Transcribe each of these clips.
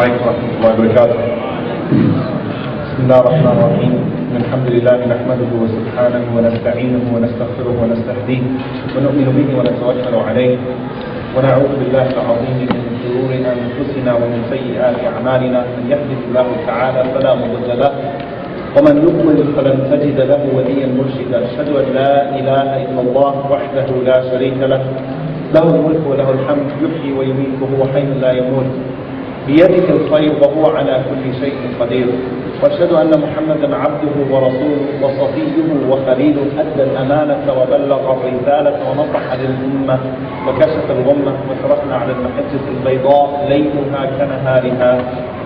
عليكم ورحمة الله وبركاته. بسم الله الرحمن الرحيم. الحمد لله نحمده وسبحانه ونستعينه ونستغفره ونستهديه ونؤمن به ونتوكل عليه ونعوذ بالله العظيم من شرور أنفسنا ومن سيئات أعمالنا. من يهده الله تعالى فلا مضل له ومن يضلل فلن تجد له وليا مرشدا. أشهد أن لا إله إلا الله وحده لا شريك له الملك وله الحمد يحيي ويميت وهو حي لا يموت بيده الخير وهو على كل شيء قدير. واشهد ان محمدا عبده ورسوله وصفيه وخليله ادى الامانه وبلغ الرساله ونصح للامه وكشف الغمه وتركنا على المحجه البيضاء ليلها كنهارها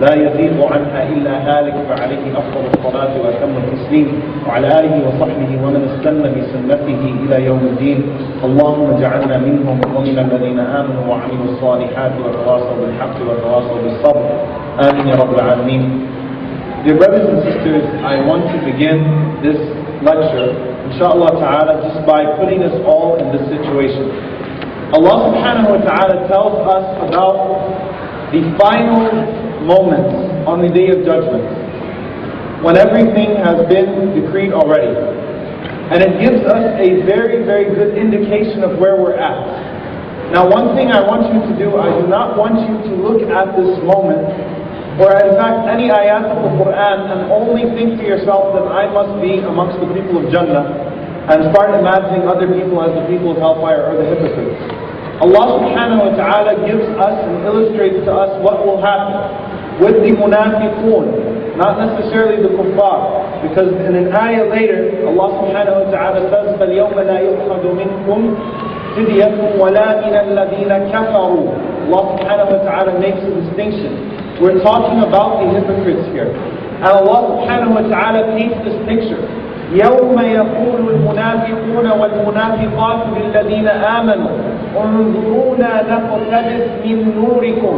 لا يزيغ عنها الا هالك فعليه افضل الصلاه واتم التسليم وعلى اله وصحبه ومن استنى بسنته الى يوم الدين. اللهم اجعلنا منهم ومن الذين امنوا وعملوا الصالحات وتواصوا بالحق وتواصوا بالصبر. امين يا رب العالمين. Dear brothers and sisters, I want to begin this lecture, inshallah ta'ala, just by putting us all in this situation. Allah subhanahu wa ta'ala tells us about the final moments on the Day of Judgment, when everything has been decreed already. And it gives us a very, very good indication of where we're at. Now one thing I want you to do, I do not want you to look at this moment or in fact any ayat of the Quran and only think to yourself that I must be amongst the people of Jannah and start imagining other people as the people of hellfire or the hypocrites. Allah subhanahu wa ta'ala gives us and illustrates to us what will happen with the munafiqun, not necessarily the kuffar, because in an ayah later Allah subhanahu wa ta'ala says فَالْيَوْمَ لَا يُؤْخَذُ مِنْكُمْ فِدْيَةٌ وَلَا مِنَ الَّذِينَ كَفَرُوا. Allah subhanahu wa ta'ala makes a distinction. We're talking about the hypocrites here. And Allah subhanahu wa ta'ala paints this picture. يَوْمَ يَقُولُ الْمُنَافِقُونَ وَالْمُنَافِقَاتُ لِلَّذِينَ آمَنُوا انظُرُونَا نَقْتَبِسْ مِنْ نُورِكُمْ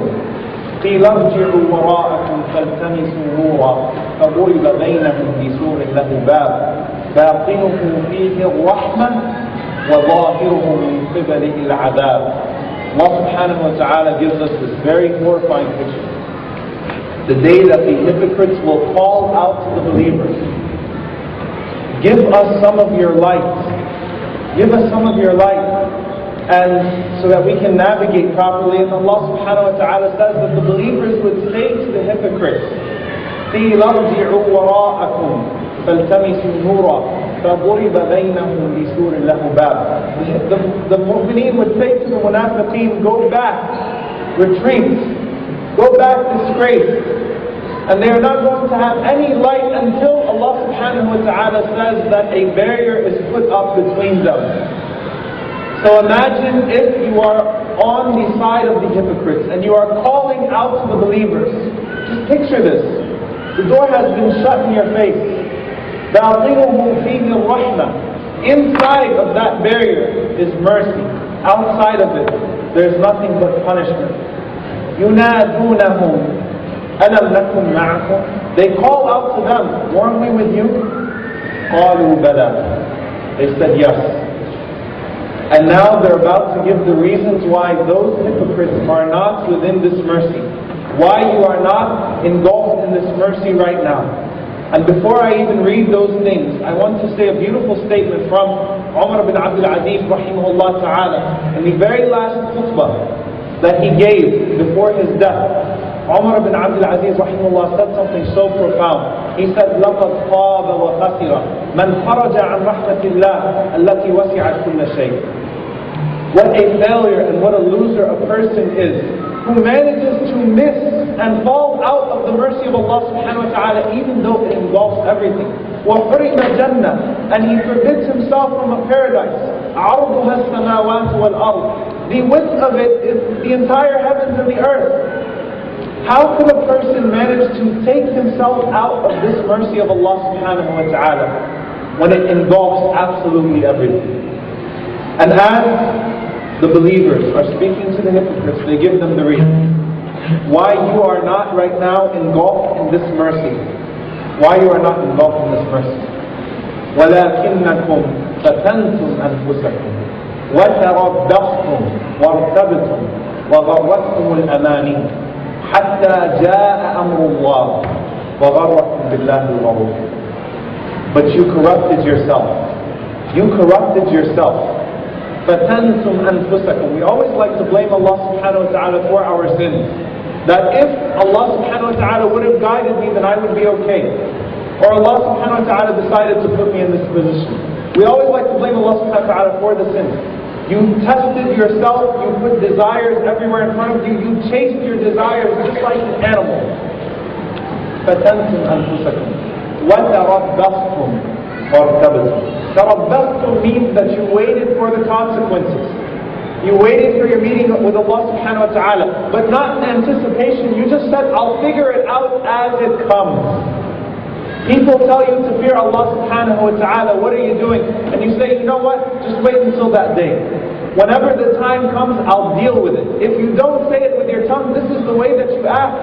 قِيلَ ارْجِعُوا وَرَاءَكُمْ فَالْتَمِسُوا نُورًا فَضُرِبَ بَيْنَهُمْ بِسُورٍ لَهُ بَابٌ بَاطِنُهُ فِيهِ الرَّحْمَةُ وَظَاهِرُهُ مِنْ قِبَلِهِ الْعَذَابُ. Allah subhanahu wa ta'ala gives us this very horrifying picture. The day that the hypocrites will call out to the believers, give us some of your light, give us some of your light, and so that we can navigate properly. And Allah subhanahu wa ta'ala says that the believers would say to the hypocrites, قِيلَ ارْجِعُوا وَرَاءَكُمْ فَالْتَمِسُوا نُورًا فَضُرِبَ بَيْنَهُمْ بِسُورٍ لَهُ بَابٌ. The mu'mineen would say to the munafiqeen, go back, retreat, go back disgraced. And they are not going to have any light until Allah subhanahu wa ta'ala says that a barrier is put up between them. So imagine if you are on the side of the hypocrites and you are calling out to the believers. Just picture this. The door has been shut in your face. بَاطِنُهُ فِيهِ الرَّحْمَةِ. Inside of that barrier is mercy. Outside of it, there's nothing but punishment. يُنَادُونَهُمْ أَلَمْ نَكُنْ مَعَكُمْ. They call out to them, weren't we with you? قَالُوا بَلَى. They said yes. And now they're about to give the reasons why those hypocrites are not within this mercy. Why you are not engulfed in this mercy right now. And before I even read those things, I want to say a beautiful statement from Omar bin Abdul Aziz rahimahullah ta'ala in the very last khutbah that he gave before his death. Omar bin Abdul Aziz rahimahullah said something so profound. He said, لَقَدْ خَابَ وَخَسِرَ مَنْ خَرَجَ عَنْ رَحْمَةِ اللَّهِ الَّتِي وَسِعَتْ كُلَّ شَيْءٍ. What a failure and what a loser a person is who manages to miss and fall out of the mercy of Allah subhanahu wa ta'ala even though it involves everything. وَحُرِمَ جَنَّةً. And he forbids himself from a paradise. عَرْضُهَا السَّمَاوَاتُ وَالْأَرْضُ. The width of it is the entire heavens and the earth. How could a person manage to take himself out of this mercy of Allah subhanahu wa ta'ala when it engulfs absolutely everything? And as the believers are speaking to the hypocrites, they give them the reason why you are not right now engulfed in this mercy. Why you are not engulfed in this mercy. وَلَكِنَّكُمْ فَتَنْتُمْ أَنفُسَكُمْ وَتَرَبَّصْتُمْ وَارْتَبْتُمْ وَغَرَّتْكُمُ الْأَمَانِيُّ حتى جاء أمر الله وغركم بالله الغرور. But you corrupted yourself. You corrupted yourself. فَتَنْتُمْ أَنفُسَكُمْ. We always like to blame Allah subhanahu wa ta'ala for our sins. That if Allah subhanahu wa ta'ala would have guided me, then I would be okay. Or Allah subhanahu wa ta'ala decided to put me in this position. We always like to blame Allah subhanahu wa ta'ala for the sins. You tested yourself, you put desires everywhere in front of you, you chased your desires just like an animal. فَتَنْتُمْ أَنفُسَكُمْ وَتَرَبَّصْتُمْ وَارْتَبْتُمْ. تَرَبَّصْتُمْ means that you waited for the consequences. You waited for your meeting with Allah subhanahu wa ta'ala, but not in anticipation. You just said, I'll figure it out as it comes. People tell you to fear Allah subhanahu wa ta'ala, what are you doing? And you say, you know what, just wait until that day. Whenever the time comes, I'll deal with it. If you don't say it with your tongue, this is the way that you act.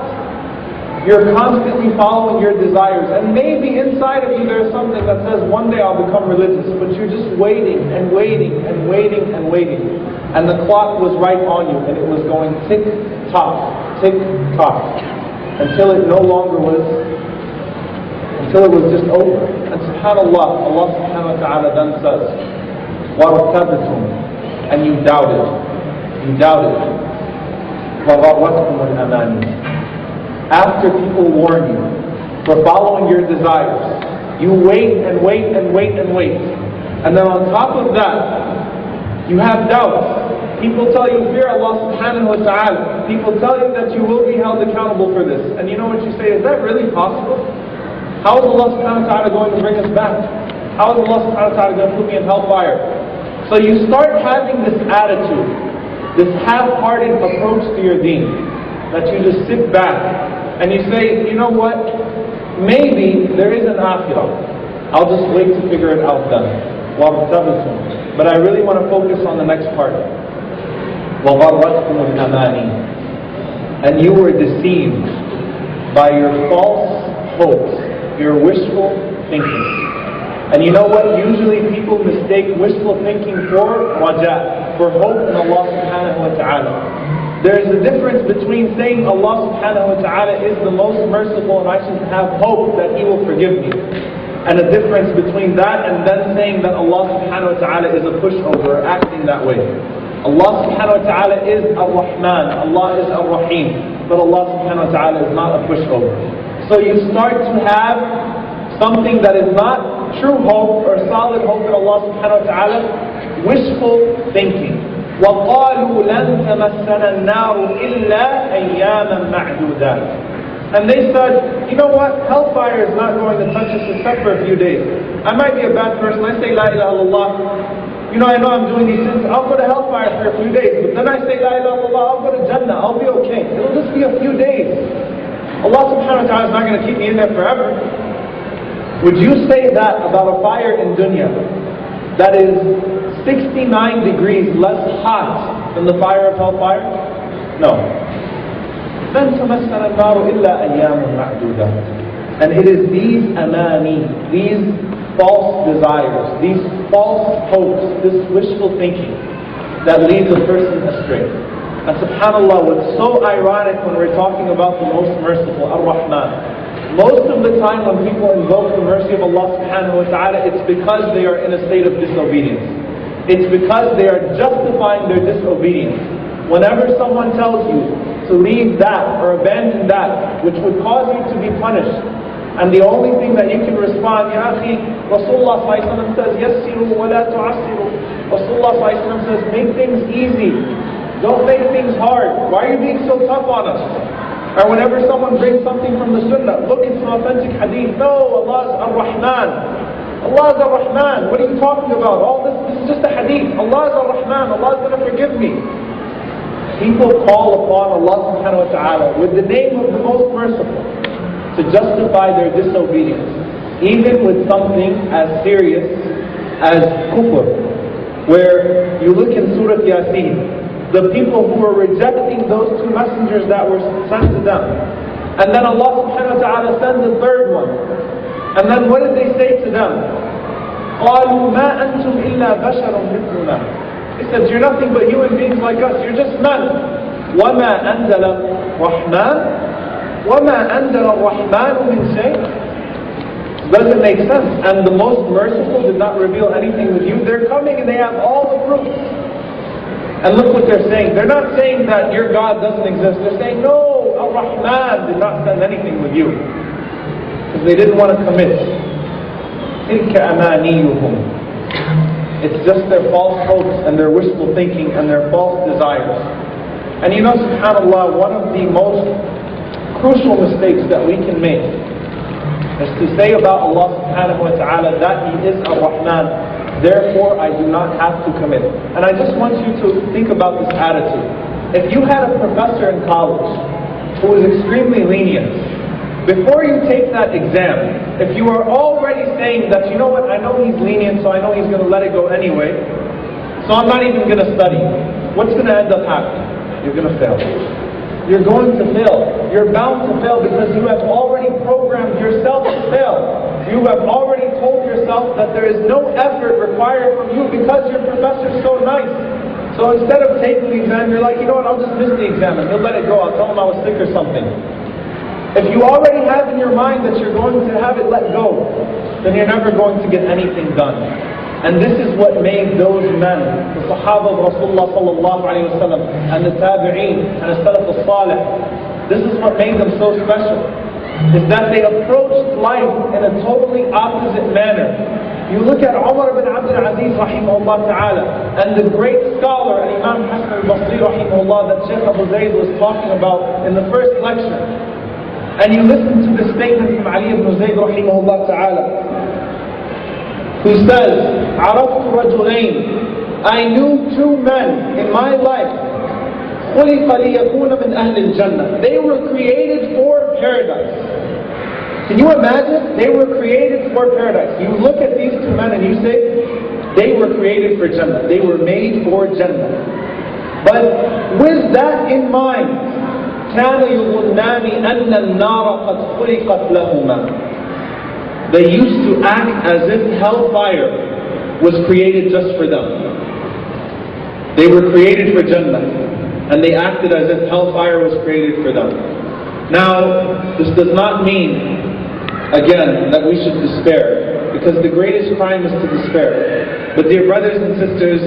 You're constantly following your desires. And maybe inside of you there's something that says, one day I'll become religious. But you're just waiting and waiting and waiting and waiting. And the clock was right on you, and it was going tick-tock, tick-tock, until it no longer was, until it was just over. And subhanAllah, Allah subhanahu wa ta'ala then says, وَارْتَبْتُمْ. And you doubted. You doubted. وَغَرَّتْكُمُ الْأَمَانِي. After people warn you for following your desires, you wait and wait and wait and wait. And then on top of that, you have doubts. People tell you, fear Allah subhanahu wa ta'ala. People tell you that you will be held accountable for this. And you know what you say, is that really possible? How is Allah subhanahu wa ta'ala going to bring us back? How is Allah subhanahu wa ta'ala going to put me in hellfire? So you start having this attitude, this half-hearted approach to your deen, that you just sit back and you say, you know what, maybe there is an akhirah. I'll just wait to figure it out then. But I really want to focus on the next part. وَغَرَّتْكُمُ الْأَمَانِي. And you were deceived by your false hopes, your wishful thinking. And you know what? Usually people mistake wishful thinking for raja, for hope in Allah subhanahu wa ta'ala. There is a difference between saying Allah subhanahu wa ta'ala is the most merciful and I should have hope that He will forgive me, and a difference between that and then saying that Allah subhanahu wa ta'ala is a pushover, acting that way. Allah subhanahu wa ta'ala is Ar-Rahman, Allah is Ar-Rahim, but Allah subhanahu wa ta'ala is not a pushover. So you start to have something that is not true hope or solid hope in Allah subhanahu wa ta'ala, wishful thinking. وَقَالُوا لَن تَمَسَّنَا النَّارُ إِلَّا أَيَّامًا مَعْدُودَاتٍ. And they said, you know what, hellfire is not going to touch us except for a few days. I might be a bad person, I say La ilaha illallah, you know, I know I'm doing these sins, I'll go to hellfire for a few days, but then I say La ilaha illallah, I'll go to Jannah, I'll be okay. It'll just be a few days. Allah subhanahu wa ta'ala is not going to keep me in there forever. Would you say that about a fire in dunya that is 69 degrees less hot than the fire of hellfire? No. لَن تَمَسَّنَا النَّارُ إِلَّا أَيَّامٌ مَعْدُودَةٌ. And it is these amani, these false desires, these false hopes, this wishful thinking that leads a person astray. And subhanAllah, what's so ironic when we're talking about the most merciful, Ar-Rahman, most of the time when people invoke the mercy of Allah subhanahu wa ta'ala, it's because they are in a state of disobedience. It's because they are justifying their disobedience. Whenever someone tells you to leave that or abandon that which would cause you to be punished, and the only thing that you can respond, Ya akhi, Rasulullah says, Yassiru wa la tu'assiru. Rasulullah says, make things easy. Don't make things hard. Why are you being so tough on us? Or whenever someone brings something from the Sunnah, look, it's an authentic hadith. No, Allah is Ar-Rahman. Allah is Ar-Rahman. What are you talking about? All this is just a hadith. Allah is Ar-Rahman. Allah is going to forgive me. People call upon Allah subhanahu wa ta'ala with the name of the most merciful to justify their disobedience, even with something as serious as kufr, where you look in Surah Yasin, the people who were rejecting those two messengers that were sent to them. And then Allah subhanahu wa ta'ala sends a third one. And then what did they say to them? قَالُوا مَا أَنْتُمْ إِلَّا بَشَرٌ مِثْلُنَا. He said, you're nothing but human beings like us. You're just men. وَمَا أَنزَلَ الرَّحْمَنُ وَمَا أَنزَلَ الرَّحْمَنُ مِنْ شَيْءٍ. Doesn't make sense. And the most merciful did not reveal anything with you. They're coming and they have all the proofs. And look what they're saying. They're not saying that your God doesn't exist. They're saying, no, Ar-Rahman did not send anything with you. Because they didn't want to commit. تِلْكَ أَمَانِيُّهُمْ. It's just their false hopes and their wishful thinking and their false desires. And you know, subhanAllah, one of the most crucial mistakes that we can make is to say about Allah subhanahu wa ta'ala that He is Ar-Rahman, therefore I do not have to commit. And I just want you to think about this attitude. If you had a professor in college who was extremely lenient, before you take that exam, if you are already saying that, you know what, I know he's lenient, so I know he's going to let it go anyway, so I'm not even going to study, what's going to end up happening? You're going to fail. You're going to fail. You're bound to fail because you have already programmed yourself to fail. You have already told yourself that there is no effort required from you because your professor's so nice. So instead of taking the exam, you're like, you know what, I'll just miss the exam and he'll let it go. I'll tell him I was sick or something. If you already have in your mind that you're going to have it let go, then you're never going to get anything done. And this is what made those men, the Sahaba of Rasulullah sallallahu alayhi wa sallam, and the Tabi'een, and the Salaf al-Salih, this is what made them so special, is that they approached life in a totally opposite manner. You look at Omar ibn Abdul Aziz rahimahullah ta'ala, and the great scholar, Imam Hassan al-Basri rahimahullah, that Shaykh Abu Zayd was talking about in the first lecture, and you listen to the statement from Ali ibn Zayd rahimahullah ta'ala, who says, عرفت رجلين, I knew two men in my life, خلق ليكون من أهل الجنة. They were created for paradise. Can you imagine? They were created for paradise. You look at these two men and you say, they were created for Jannah. They were made for Jannah. But with that in mind, كان يظنان أن النار قد خلقت لهما. They used to act as if hellfire was created just for them. They were created for Jannah, and they acted as if hellfire was created for them. Now, this does not mean, again, that we should despair, because the greatest crime is to despair. But dear brothers and sisters,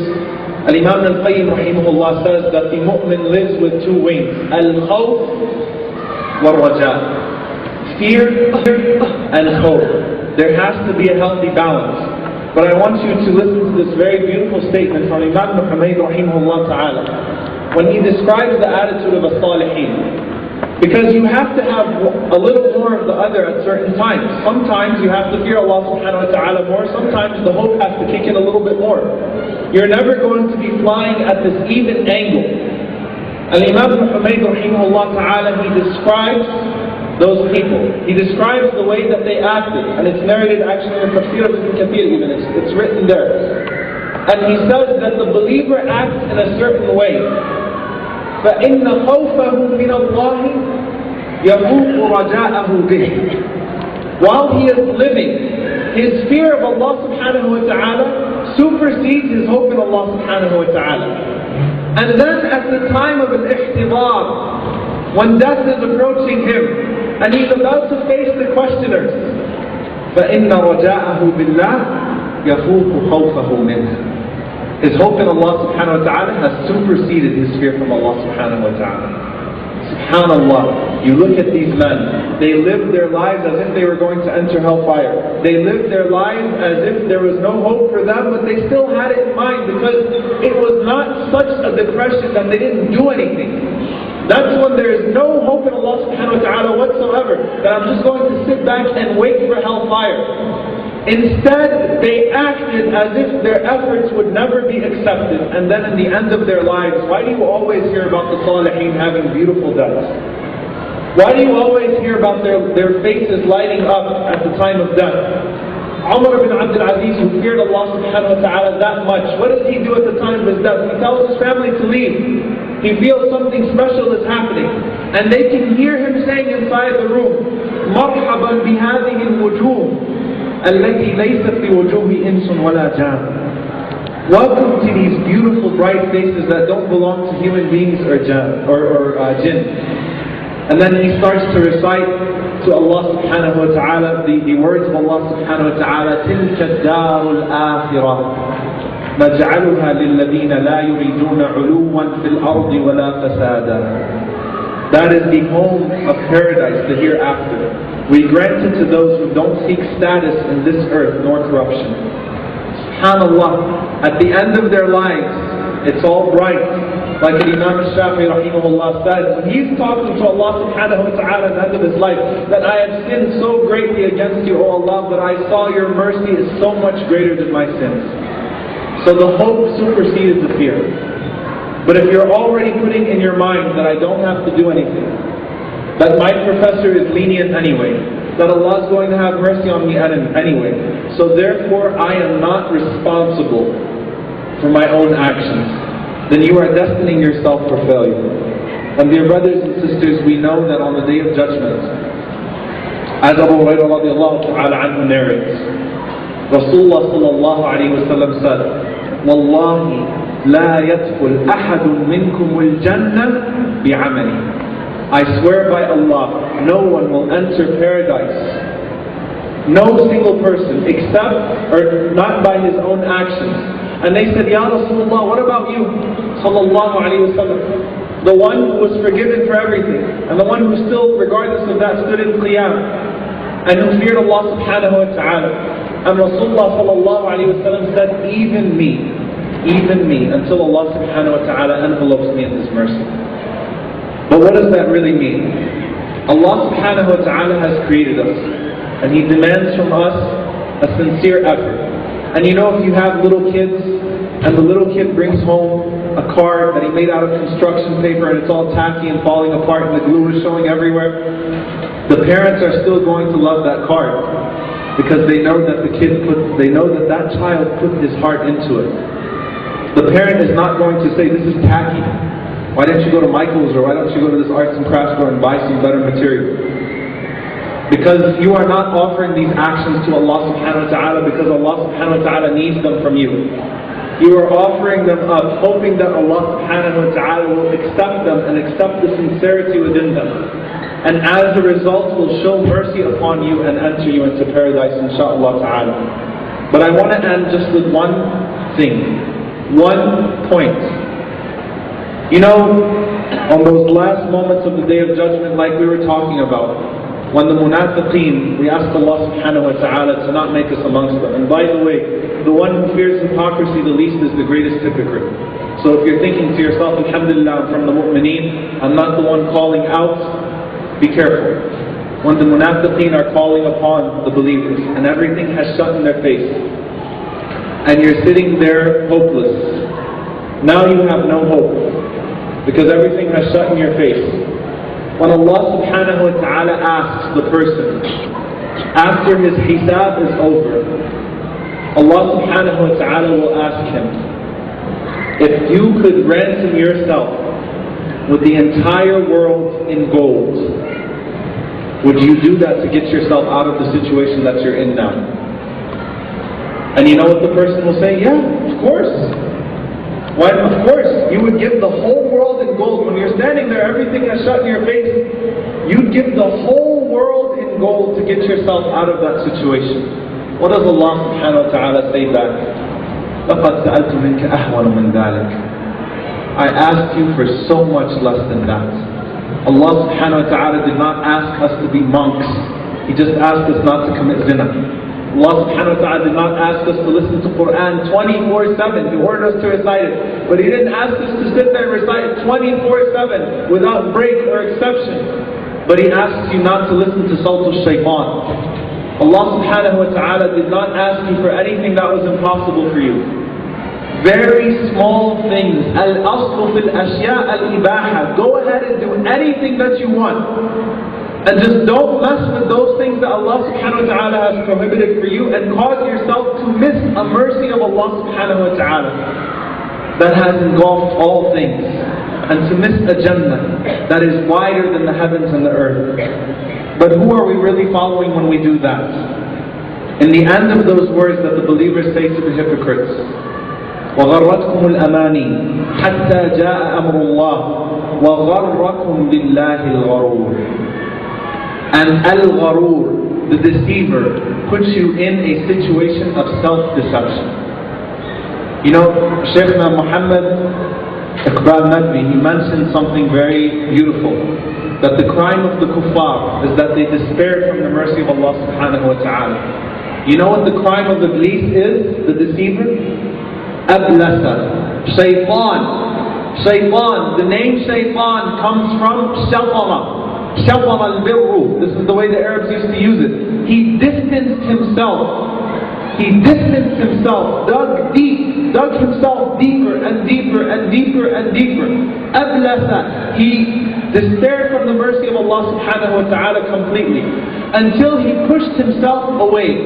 Al-Imam al-Qayyim rahimahullah says that the mu'min lives with two wings, al-khawf wal-raja. Fear and hope. There has to be a healthy balance. But I want you to listen to this very beautiful statement from Imam Muhammad rahimahullah ta'ala when he describes the attitude of a salihin. Because you have to have a little more of the other at certain times. Sometimes you have to fear Allah subhanahu wa ta'ala more. Sometimes the hope has to kick in a little bit more. You're never going to be flying at this even angle. Al-Imam Muhammad rahimahullah ta'ala, he describes those people. He describes the way that they acted, and it's narrated actually in the Tafsir of Ibn Kathir even, it's written there. And he says that the believer acts in a certain way. فَإِنَّ خَوْفَهُ مِنَ اللَّهِ يَفُوقُ رَجَاءَهُ بِهِ. While he is living, his fear of Allah subhanahu wa ta'ala supersedes his hope in Allah subhanahu wa ta'ala. And then at the time of an ihtibar, when death is approaching him, and he's about to face the questioners, فَإِنَّ رَجَاءَهُ بِاللَّهِ يَفُوقُ خَوْفَهُ مِنْهُ. His hope in Allah subhanahu wa ta'ala has superseded his fear from Allah subhanahu wa ta'ala. SubhanAllah, you look at these men, they lived their lives as if they were going to enter hellfire. They lived their lives as if there was no hope for them, but they still had it in mind because it was not such a depression that they didn't do anything. That's when there is no hope in Allah subhanahu wa ta'ala whatsoever, that I'm just going to sit back and wait for hellfire. Instead, they acted as if their efforts would never be accepted, and then in the end of their lives, why do you always hear about the Salihin having beautiful deaths? Why do you always hear about their faces lighting up at the time of death? Umar ibn Abdul Aziz, who feared Allah subhanahu wa ta'ala that much, what does he do at the time of his death? He tells his family to leave. He feels something special is happening. And they can hear him saying inside the room, مَرْحَبًا بِهَذِهِ الْوُجُوهِ الَّتِي لَيْسَتْ بِوُجُوهِ إِنسٌ وَلَا جَانٌ. Welcome to these beautiful bright faces that don't belong to human beings or jinn. And then he starts to recite to Allah subhanahu wa ta'ala the words of Allah subhanahu wa ta'ala, تِلْكَ الدَّارُ الْآخِرَةِ نَجْعَلُهَا لِلَّذِينَ لَا يُرِيدُونَ عُلُوًّا فِي الْأَرْضِ وَلَا فَسَادًا. That is the home of paradise, the hereafter. We grant it to those who don't seek status in this earth nor corruption. SubhanAllah, at the end of their lives, it's all bright. Like Imam Shafi'i rahimahullah said, when he's talking to Allah subhanahu wa ta'ala at the end of his life, that I have sinned so greatly against you, O Allah, but I saw your mercy is so much greater than my sins. So the hope superseded the fear. But if you're already putting in your mind that I don't have to do anything, that my professor is lenient anyway, that Allah is going to have mercy on me anyway, so therefore I am not responsible for my own actions, then you are destining yourself for failure. And dear brothers and sisters, we know that on the Day of Judgment, as Abu Hurairah radiallahu ta'ala anhu narrates, Rasulullah sallallahu alayhi wa sallam said, Wallahi, لا يدخل أحد منكم الجنة بعمله. I swear by Allah, no one will enter paradise, no single person, except, or not by his own actions. And they said, Ya Rasulullah, what about you? Sallallahu alayhi wa sallam. The one who was forgiven for everything, and the one who still, regardless of that, stood in qiyam, and who feared Allah subhanahu wa ta'ala. And Rasulullah sallallahu alayhi wa sallam said, even me, until Allah subhanahu wa ta'ala envelopes me in His mercy. But what does that really mean? Allah subhanahu wa ta'ala has created us, and He demands from us a sincere effort. And you know, if you have little kids, and the little kid brings home a card that he made out of construction paper and it's all tacky and falling apart and the glue is showing everywhere, the parents are still going to love that card, because they know that that child put his heart into it. The parent is not going to say, this is tacky, why don't you go to Michael's, or why don't you go to this arts and crafts store and buy some better material? Because you are not offering these actions to Allah subhanahu wa ta'ala because Allah subhanahu wa ta'ala needs them from you. You are offering them up, hoping that Allah subhanahu wa ta'ala will accept them and accept the sincerity within them. And as a result will show mercy upon you and enter you into paradise, inshaAllah ta'ala. But I want to end just with one thing. One point. You know, on those last moments of the Day of Judgment, like we were talking about, when the munafiqeen, we ask Allah subhanahu wa ta'ala to not make us amongst them. And by the way, the one who fears hypocrisy the least is the greatest hypocrite. So if you're thinking to yourself, alhamdulillah, I'm from the mu'mineen, I'm not the one calling out, be careful. When the munafiqeen are calling upon the believers, and everything has shut in their face, and you're sitting there hopeless. Now you have no hope, because everything has shut in your face. When Allah subhanahu wa ta'ala asks the person, after his hisab is over, Allah subhanahu wa ta'ala will ask him, if you could ransom yourself with the entire world in gold, would you do that to get yourself out of the situation that you're in now? And you know what the person will say? Yeah, of course. Why? Of course, you would give the whole world in gold. When you're standing there, everything has shut in your face. You'd give the whole world in gold to get yourself out of that situation. What does Allah subhanahu wa ta'ala say back? لَقَدْ سَأَلْتُ مِنْكَ أَحْوَنُ مِنْ ذَلِكَ. I asked you for so much less than that. Allah subhanahu wa ta'ala did not ask us to be monks. He just asked us not to commit zina. Allah subhanahu wa ta'ala did not ask us to listen to Quran 24/7. He ordered us to recite it. But He didn't ask us to sit there and recite it 24/7 without break or exception. But He asks you not to listen to Sultul Shaytan. Allah subhanahu wa ta'ala did not ask you for anything that was impossible for you. Very small things. Al-aslu fil ashya al-ibaha. Go ahead and do anything that you want. And just don't mess with those things that Allah subhanahu wa ta'ala has prohibited for you, and cause yourself to miss a mercy of Allah subhanahu wa ta'ala that has engulfed all things, and to miss a Jannah that is wider than the heavens and the earth. But who are we really following when we do that? In the end of those words that the believers say to the hypocrites, وغرتكم الأماني حتى جاء أمر الله وغركم بالله الغرور. And al-gharur, the deceiver, puts you in a situation of self-deception. You know, Shaykhna Muhammad Iqbal Nadvi, he mentioned something very beautiful, that the crime of the kuffar is that they despaired from the mercy of Allah subhanahu wa ta'ala. You know what the crime of Iblis is, the deceiver? Ablasa, Shaytan. Shaytan, the name Shaytan comes from Shafara. Shafara al-birru. This is the way the Arabs used to use it. He distanced himself. Dug himself deeper and deeper and deeper and deeper. Ablasa, he despaired from the mercy of Allah subhanahu wa ta'ala completely, until he pushed himself away.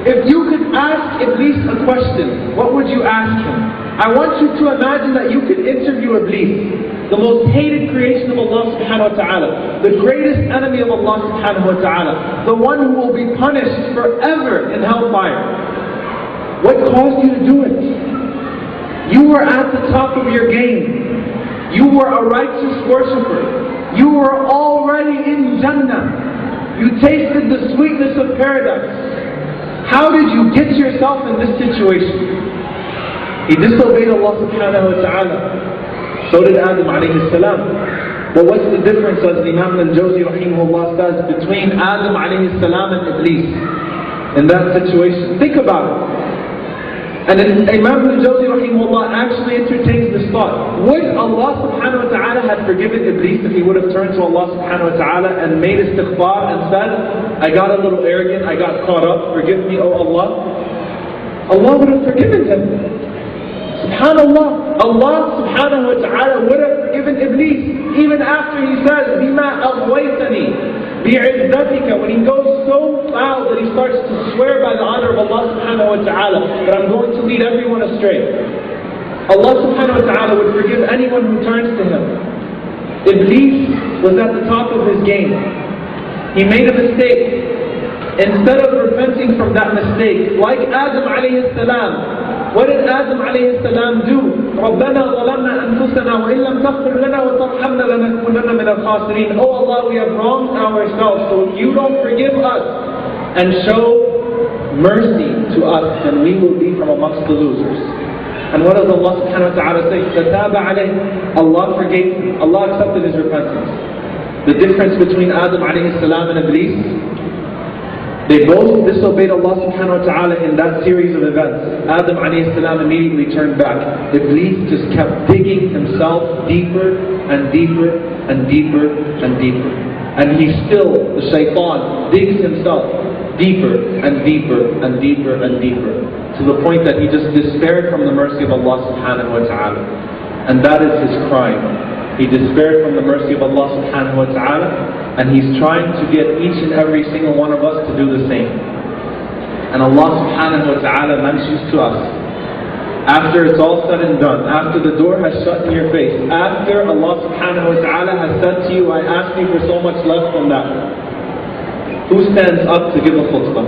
If you could ask Iblis a question, what would you ask him? I want you to imagine that you could interview Iblis, the most hated creation of Allah subhanahu wa ta'ala, the greatest enemy of Allah subhanahu wa ta'ala, the one who will be punished forever in hellfire. What caused you to do it? You were at the top of your game. You were a righteous worshipper. You were already in Jannah. You tasted the sweetness of paradise. How did you get yourself in this situation? He disobeyed Allah subhanahu wa ta'ala. So did Adam alayhi salam. But what's the difference, as Imam al-Jawzi rahimahullah says, between Adam alayhi salam and Iblis in that situation? Think about it. And then Imam al-Jawzi rahimahullah actually entertains this thought. Would Allah subhanahu wa ta'ala have forgiven Iblis if he would have turned to Allah subhanahu wa ta'ala and made istighfar and said, I got a little arrogant, I got caught up, forgive me, O Allah? Allah would have forgiven him. Subhanallah, Allah subhanahu wa ta'ala would have forgiven Iblis even after he says, بِمَا أَغْوَيْتَنِي بِعِزَّتِكَ, when he goes so foul that he starts to swear by the honor of Allah subhanahu wa ta'ala that I'm going to lead everyone astray. Allah subhanahu wa ta'ala would forgive anyone who turns to him. Iblis was at the top of his game. He made a mistake. Instead of repenting from that mistake, like Adam alayhi salam, what did Adam alayhi salam do? رَبَّنَا ظَلَمْنَا أَنفُسَنَا وَإِن لَمْ تَغْفِرْ لَنَا وَتَرْحَمْنَا لَنَكُونَنَّ مِنَ الْخَاسِرِينَ. Oh Allah, we have wronged ourselves, so if you don't forgive us and show mercy to us, then we will be from amongst the losers. And what does Allah subhanahu wa ta'ala say? فَتَابَ عَلَيْهِ. Allah forgave him. Allah accepted his repentance. The difference between Adam alayhi salam and Iblis, they both disobeyed Allah subhanahu wa ta'ala in that series of events. Adam alayhi salam immediately turned back. Iblis just kept digging himself deeper and deeper and deeper and deeper. And he still, the shaitan, digs himself deeper and deeper and deeper and deeper, to the point that he just despaired from the mercy of Allah subhanahu wa ta'ala. And that is his crime. He despaired from the mercy of Allah subhanahu wa ta'ala, and he's trying to get each and every single one of us to do the same. And Allah subhanahu wa ta'ala mentions to us, after it's all said and done, after the door has shut in your face, after Allah subhanahu wa ta'ala has said to you, I ask you for so much less than that, who stands up to give a khutbah?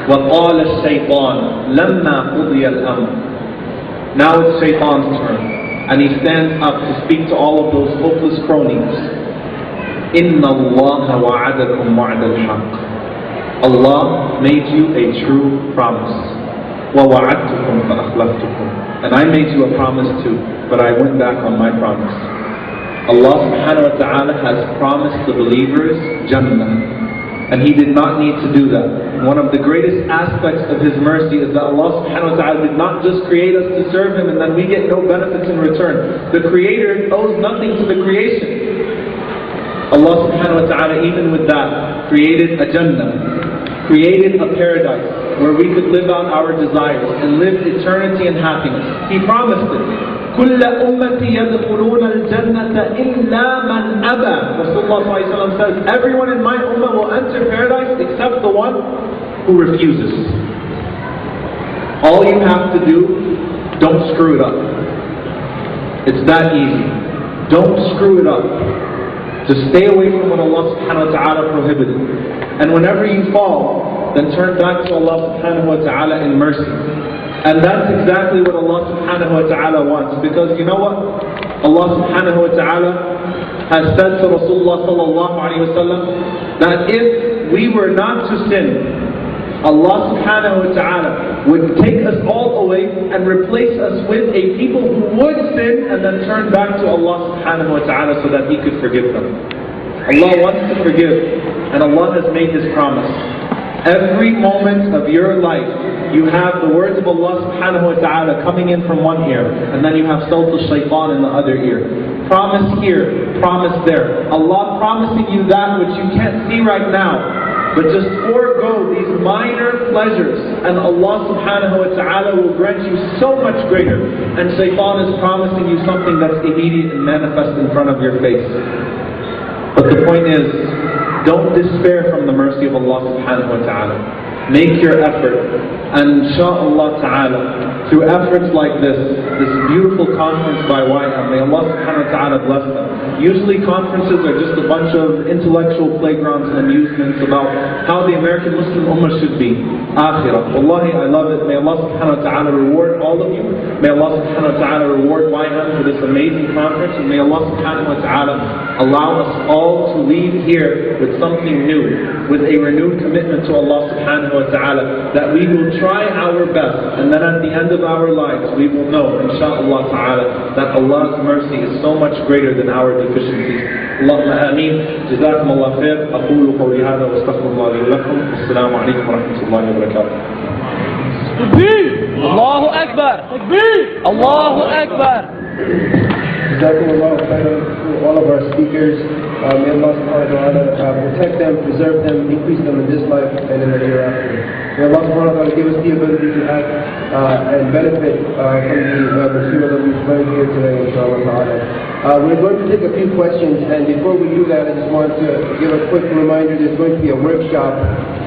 وَقَالَ الشَّيْطَانُ لَمَّا قُضِيَ الْأَمْرُ. Now it's Shaitan's turn. And he stands up to speak to all of those hopeless cronies. إِنَّ اللَّهَ وَعَدَكُمْ وَعْدَ الْحَقِّ. Allah made you a true promise. وَوَعَدْتُكُمْ فَأَخْلَفْتُكُمْ. And I made you a promise too, but I went back on my promise. Allah subhanahu wa ta'ala has promised the believers Jannah. And He did not need to do that. One of the greatest aspects of His mercy is that Allah subhanahu wa ta'ala did not just create us to serve Him and then we get no benefits in return. The Creator owes nothing to the creation. Allah subhanahu wa ta'ala, even with that, created a Jannah, created a paradise where we could live out our desires and live eternity and happiness. He promised it. كُلَّ أُمَّتِي يَدْخُلُونَ الْجَنَّةَ إِلَّا مَنْ أَبَى. Rasulullah says, everyone in my ummah will enter paradise except the one who refuses. All you have to do, don't screw it up. It's that easy. Don't screw it up. Just stay away from what Allah subhanahu wa ta'ala prohibited. And whenever you fall, then turn back to Allah subhanahu wa ta'ala in mercy. And that's exactly what Allah subhanahu wa ta'ala wants. Because you know what? Allah subhanahu wa ta'ala has said to Rasulullah sallallahu alayhi wa sallam that if we were not to sin, Allah subhanahu wa ta'ala would take us all away and replace us with a people who would sin and then turn back to Allah subhanahu wa ta'ala so that He could forgive them. Allah wants to forgive, and Allah has made His promise. Every moment of your life, you have the words of Allah subhanahu wa ta'ala coming in from one ear, and then you have Sawt al-Shaytan in the other ear. Promise here, promise there. Allah promising you that which you can't see right now. But just forego these minor pleasures, and Allah subhanahu wa ta'ala will grant you so much greater. And Shaytan is promising you something that's immediate and manifest in front of your face. But the point is, don't despair from the mercy of Allah subhanahu wa ta'ala. Make your effort, and insha'Allah ta'ala, through efforts like this beautiful conference by YM, may Allah subhanahu wa ta'ala bless them. Usually conferences are just a bunch of intellectual playgrounds and amusements about how the American Muslim Ummah should be. Akhirah. Wallahi, I love it. May Allah subhanahu wa ta'ala reward all of you. May Allah subhanahu wa ta'ala reward YM for this amazing conference. And may Allah subhanahu wa ta'ala allow us all to leave here with something new, with a renewed commitment to Allah subhanahu wa ta'ala, that we will try our best, and then at the end of our lives we will know, insha'Allah ta'ala, that Allah's mercy is so much greater than our deficiencies. Allahumma ameen. Jazakum Allah khair. Aqulu qawli hadha wa astaghfirullah li wa lakum. Assalamu alaikum wa rahmatullahi wa barakatuh. Allahu Akbar. Allahu Akbar. Jazakumullah khairan to all of our speakers. May Allah subhanahu wa ta'ala protect them, preserve them, increase them in this life and in the hereafter. May Allah subhanahu wa ta'ala give us the ability to act and benefit from the material that we've learned here today, inshallah ta'ala. We're going to take a few questions, and before we do that, I just want to give a quick reminder. There's going to be a workshop,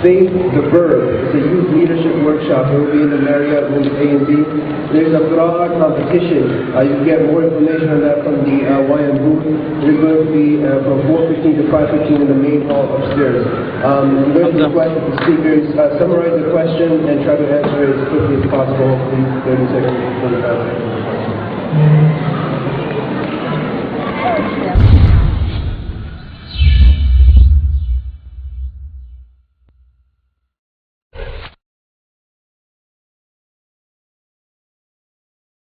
Faith the Verb. It's a youth leadership workshop. It will be in the Marriott room A and B. There's a qira'ah competition. You can get more information on that from the YM booth. It's going to be from 4:15 to 5:15 in the main hall upstairs. I'm going to request that the speakers summarize the question and try to answer it as quickly as possible. Please, 30 seconds, 25 seconds.